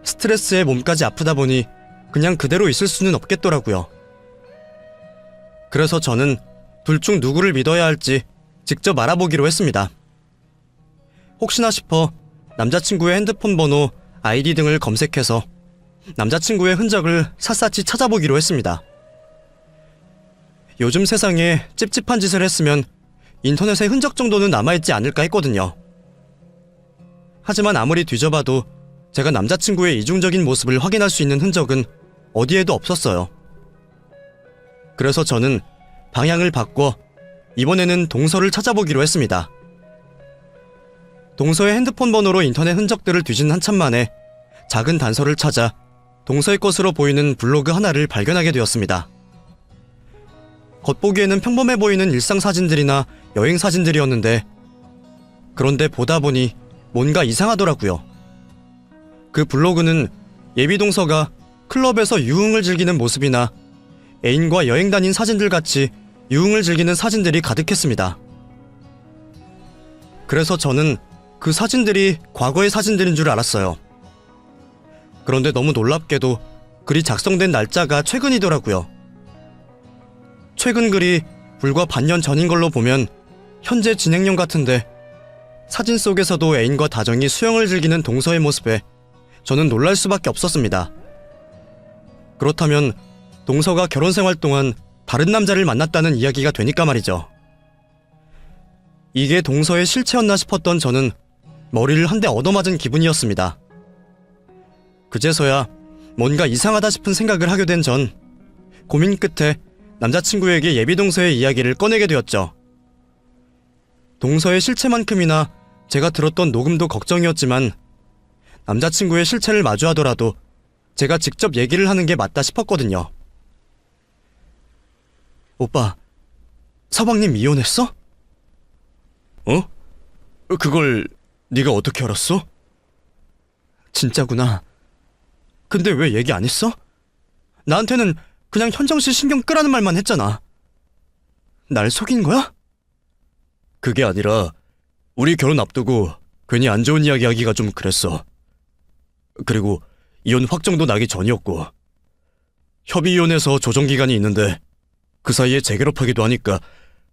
스트레스에 몸까지 아프다 보니 그냥 그대로 있을 수는 없겠더라고요. 그래서 저는 둘 중 누구를 믿어야 할지 직접 알아보기로 했습니다. 혹시나 싶어 남자친구의 핸드폰 번호, 아이디 등을 검색해서 남자친구의 흔적을 샅샅이 찾아보기로 했습니다. 요즘 세상에 찝찝한 짓을 했으면 인터넷에 흔적 정도는 남아있지 않을까 했거든요. 하지만 아무리 뒤져봐도 제가 남자친구의 이중적인 모습을 확인할 수 있는 흔적은 어디에도 없었어요. 그래서 저는 방향을 바꿔 이번에는 동서를 찾아보기로 했습니다. 동서의 핸드폰 번호로 인터넷 흔적들을 뒤진 한참 만에 작은 단서를 찾아 동서의 것으로 보이는 블로그 하나를 발견하게 되었습니다. 겉보기에는 평범해 보이는 일상 사진들이나 여행 사진들이었는데 그런데 보다 보니 뭔가 이상하더라고요. 그 블로그는 예비 동서가 클럽에서 유흥을 즐기는 모습이나 애인과 여행 다닌 사진들 같이 유흥을 즐기는 사진들이 가득했습니다. 그래서 저는 그 사진들이 과거의 사진들인 줄 알았어요. 그런데 너무 놀랍게도 글이 작성된 날짜가 최근이더라고요. 최근 글이 불과 반년 전인 걸로 보면 현재 진행형 같은데 사진 속에서도 애인과 다정히 수영을 즐기는 동서의 모습에 저는 놀랄 수밖에 없었습니다. 그렇다면 동서가 결혼 생활 동안 다른 남자를 만났다는 이야기가 되니까 말이죠. 이게 동서의 실체였나 싶었던 저는 머리를 한 대 얻어맞은 기분이었습니다. 그제서야 뭔가 이상하다 싶은 생각을 하게 된 전 고민 끝에 남자친구에게 예비 동서의 이야기를 꺼내게 되었죠. 동서의 실체만큼이나 제가 들었던 녹음도 걱정이었지만 남자친구의 실체를 마주하더라도 제가 직접 얘기를 하는 게 맞다 싶었거든요. 오빠, 서방님 이혼했어? 어? 그걸 네가 어떻게 알았어? 진짜구나. 근데 왜 얘기 안 했어? 나한테는 그냥 현정씨 신경 끄라는 말만 했잖아. 날 속인 거야? 그게 아니라 우리 결혼 앞두고 괜히 안 좋은 이야기 하기가 좀 그랬어. 그리고 이혼 확정도 나기 전이었고 협의이혼해서 조정기간이 있는데 그 사이에 재결합하기도 하니까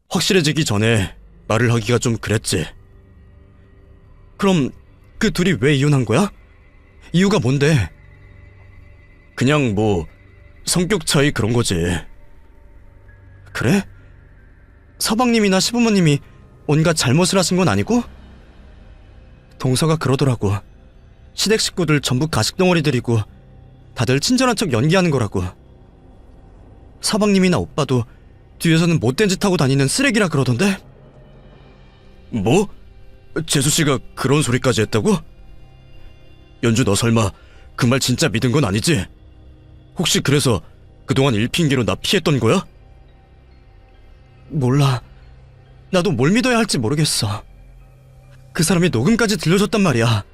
확실해지기 전에 말을 하기가 좀 그랬지. 그럼 그 둘이 왜 이혼한 거야? 이유가 뭔데? 그냥 뭐 성격 차이 그런 거지. 그래? 서방님이나 시부모님이 온갖 잘못을 하신 건 아니고? 동서가 그러더라고. 시댁 식구들 전부 가식덩어리들이고 다들 친절한 척 연기하는 거라고. 서방님이나 오빠도 뒤에서는 못된 짓 하고 다니는 쓰레기라 그러던데? 뭐? 재수씨가 그런 소리까지 했다고? 연주 너 설마 그 말 진짜 믿은 건 아니지? 혹시 그래서 그동안 일핑계로 나 피했던 거야? 몰라. 나도 뭘 믿어야 할지 모르겠어. 그 사람이 녹음까지 들려줬단 말이야.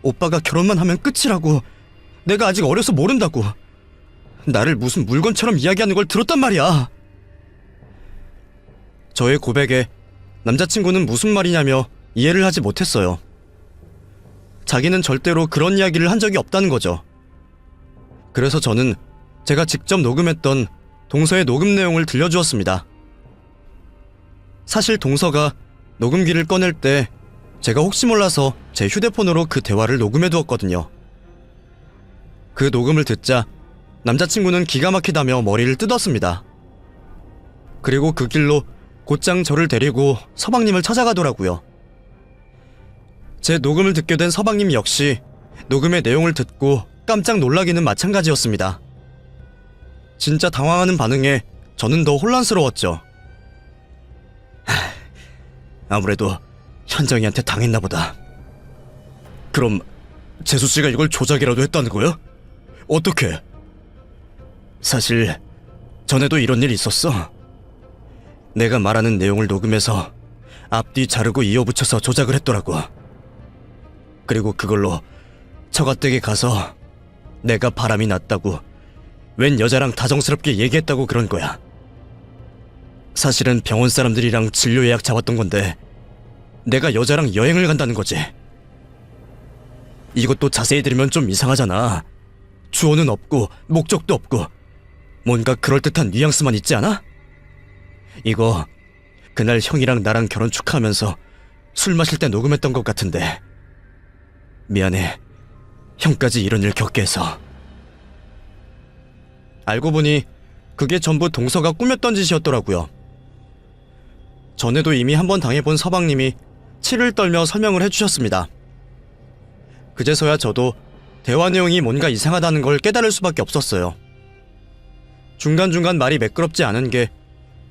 오빠가 결혼만 하면 끝이라고. 내가 아직 어려서 모른다고. 나를 무슨 물건처럼 이야기하는 걸 들었단 말이야. 저의 고백에 남자친구는 무슨 말이냐며 이해를 하지 못했어요. 자기는 절대로 그런 이야기를 한 적이 없다는 거죠. 그래서 저는 제가 직접 녹음했던 동서의 녹음 내용을 들려주었습니다. 사실 동서가 녹음기를 꺼낼 때 제가 혹시 몰라서 제 휴대폰으로 그 대화를 녹음해두었거든요. 그 녹음을 듣자 남자친구는 기가 막히다며 머리를 뜯었습니다. 그리고 그 길로 곧장 저를 데리고 서방님을 찾아가더라고요. 제 녹음을 듣게 된 서방님 역시 녹음의 내용을 듣고 깜짝 놀라기는 마찬가지였습니다. 진짜 당황하는 반응에 저는 더 혼란스러웠죠. 아무래도 현정이한테 당했나 보다. 그럼 재수씨가 이걸 조작이라도 했다는 거야? 어떻게? 사실 전에도 이런 일이 있었어. 내가 말하는 내용을 녹음해서 앞뒤 자르고 이어붙여서 조작을 했더라고. 그리고 그걸로 처가댁에 가서 내가 바람이 났다고 웬 여자랑 다정스럽게 얘기했다고 그런 거야. 사실은 병원 사람들이랑 진료 예약 잡았던 건데 내가 여자랑 여행을 간다는 거지. 이것도 자세히 들으면 좀 이상하잖아. 주어는 없고 목적도 없고 뭔가 그럴듯한 뉘앙스만 있지 않아? 이거 그날 형이랑 나랑 결혼 축하하면서 술 마실 때 녹음했던 것 같은데. 미안해. 형까지 이런 일 겪게 해서. 알고 보니 그게 전부 동서가 꾸몄던 짓이었더라고요. 전에도 이미 한번 당해본 서방님이 치를 떨며 설명을 해주셨습니다. 그제서야 저도 대화 내용이 뭔가 이상하다는 걸 깨달을 수밖에 없었어요. 중간중간 말이 매끄럽지 않은 게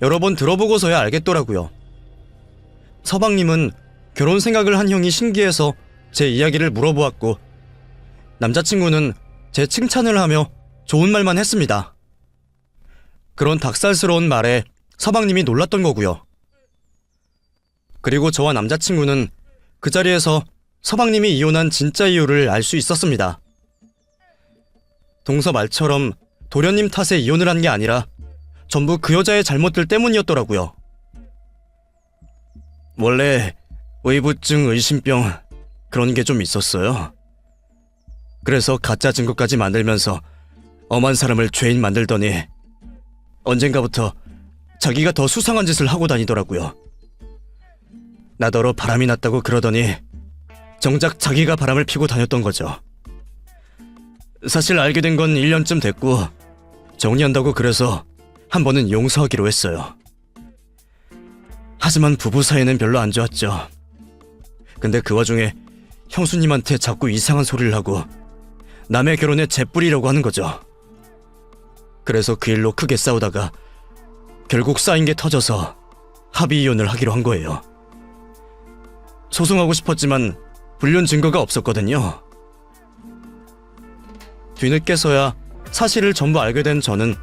여러 번 들어보고서야 알겠더라고요. 서방님은 결혼 생각을 한 형이 신기해서 제 이야기를 물어보았고, 남자친구는 제 칭찬을 하며 좋은 말만 했습니다. 그런 닭살스러운 말에 서방님이 놀랐던 거고요. 그리고 저와 남자친구는 그 자리에서 서방님이 이혼한 진짜 이유를 알 수 있었습니다. 동서 말처럼 도련님 탓에 이혼을 한 게 아니라 전부 그 여자의 잘못들 때문이었더라고요. 원래 의부증, 의심병 그런 게 좀 있었어요. 그래서 가짜 증거까지 만들면서 엄한 사람을 죄인 만들더니 언젠가부터 자기가 더 수상한 짓을 하고 다니더라고요. 나더러 바람이 났다고 그러더니 정작 자기가 바람을 피고 다녔던 거죠. 사실 알게 된 건 1년쯤 됐고 정리한다고 그래서 한 번은 용서하기로 했어요. 하지만 부부 사이는 별로 안 좋았죠. 근데 그 와중에 형수님한테 자꾸 이상한 소리를 하고 남의 결혼에 재뿌리려고 하는 거죠. 그래서 그 일로 크게 싸우다가 결국 쌓인 게 터져서 합의 이혼을 하기로 한 거예요. 소송하고 싶었지만 불륜 증거가 없었거든요. 뒤늦게서야 사실을 전부 알게 된 저는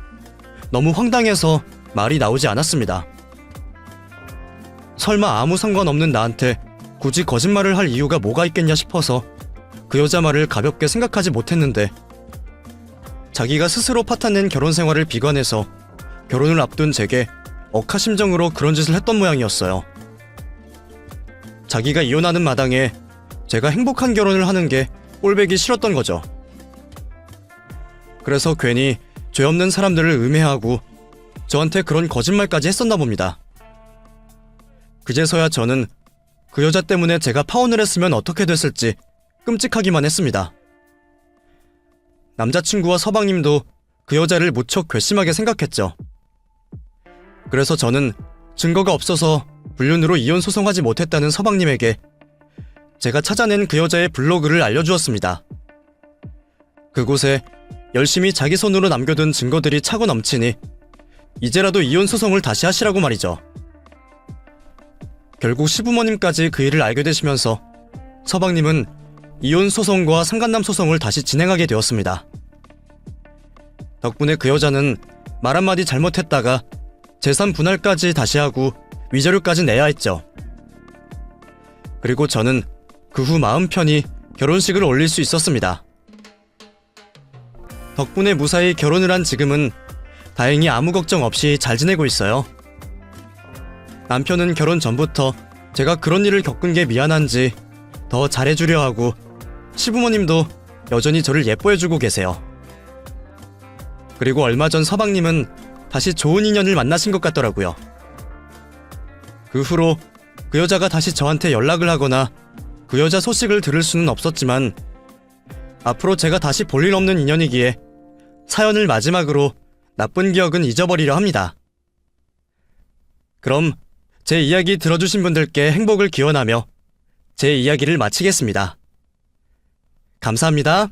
너무 황당해서 말이 나오지 않았습니다. 설마 아무 상관없는 나한테 굳이 거짓말을 할 이유가 뭐가 있겠냐 싶어서 그 여자 말을 가볍게 생각하지 못했는데, 자기가 스스로 파탄낸 결혼 생활을 비관해서 결혼을 앞둔 제게 억하심정으로 그런 짓을 했던 모양이었어요. 자기가 이혼하는 마당에 제가 행복한 결혼을 하는 게 꼴보기 싫었던 거죠. 그래서 괜히 죄 없는 사람들을 음해하고 저한테 그런 거짓말까지 했었나 봅니다. 그제서야 저는 그 여자 때문에 제가 파혼을 했으면 어떻게 됐을지 끔찍하기만 했습니다. 남자친구와 서방님도 그 여자를 무척 괘씸하게 생각했죠. 그래서 저는 증거가 없어서 불륜으로 이혼 소송하지 못했다는 서방님에게 제가 찾아낸 그 여자의 블로그를 알려주었습니다. 그곳에 열심히 자기 손으로 남겨둔 증거들이 차고 넘치니 이제라도 이혼 소송을 다시 하시라고 말이죠. 결국 시부모님까지 그 일을 알게 되시면서 서방님은 이혼 소송과 상간남 소송을 다시 진행하게 되었습니다. 덕분에 그 여자는 말 한마디 잘못했다가 재산 분할까지 다시 하고 위자료까지 내야 했죠. 그리고 저는 그 후 마음 편히 결혼식을 올릴 수 있었습니다. 덕분에 무사히 결혼을 한 지금은 다행히 아무 걱정 없이 잘 지내고 있어요. 남편은 결혼 전부터 제가 그런 일을 겪은 게 미안한지 더 잘해주려 하고 시부모님도 여전히 저를 예뻐해주고 계세요. 그리고 얼마 전 서방님은 다시 좋은 인연을 만나신 것 같더라고요. 그 후로 그 여자가 다시 저한테 연락을 하거나 그 여자 소식을 들을 수는 없었지만 앞으로 제가 다시 볼 일 없는 인연이기에 사연을 마지막으로 나쁜 기억은 잊어버리려 합니다. 그럼 제 이야기 들어주신 분들께 행복을 기원하며 제 이야기를 마치겠습니다. 감사합니다.